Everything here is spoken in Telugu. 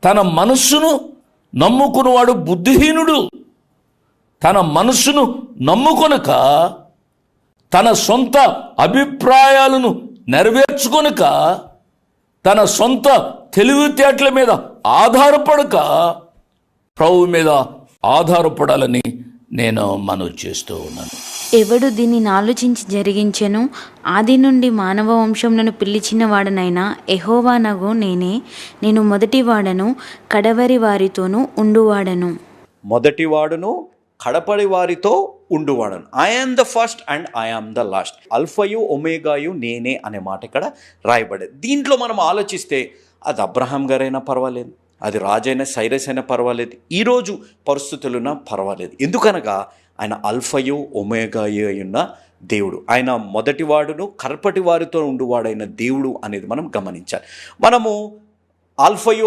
తన మనస్సును నమ్ముకున్నవాడు బుద్ధిహీనుడు. తన మనస్సును నమ్ముకొనక, తన సొంత అభిప్రాయాలను నెరవేర్చుకొనక, తన సొంత తెలివితేటల మీద ఆధారపడక ప్రభువు మీద ఆధారపడాలని నేను మనవి చేస్తూ ఉన్నాను. ఎవడు దీనిని ఆలోచించి జరిగించెను? ఆది నుండి మానవ వంశములను పిలిచిన వాడనైనా యెహోవానగు నేనే. నేను మొదటివాడను, కడవరి వారితోనూ ఉండువాడను. మొదటివాడును, కడపడి వారితో ఉండువాడను. I am the first and I am the last. అల్ఫయు ఒమేగాయు నేనే అనే మాట ఇక్కడ రాయబడేది. దీంట్లో మనం ఆలోచిస్తే అది అబ్రహాం గారైనా పర్వాలేదు, అది రాజైన సైరస్ అయినా పర్వాలేదు, ఈరోజు పరిస్థితులున్నా పర్వాలేదు. ఎందుకనగా ఆయన అల్ఫయు ఒమేగాయు అయిన దేవుడు. ఆయన మొదటివాడును, కడపటి వారితో ఉండువాడైన దేవుడు అనేది మనం గమనించాలి. మనము ఆల్ఫయు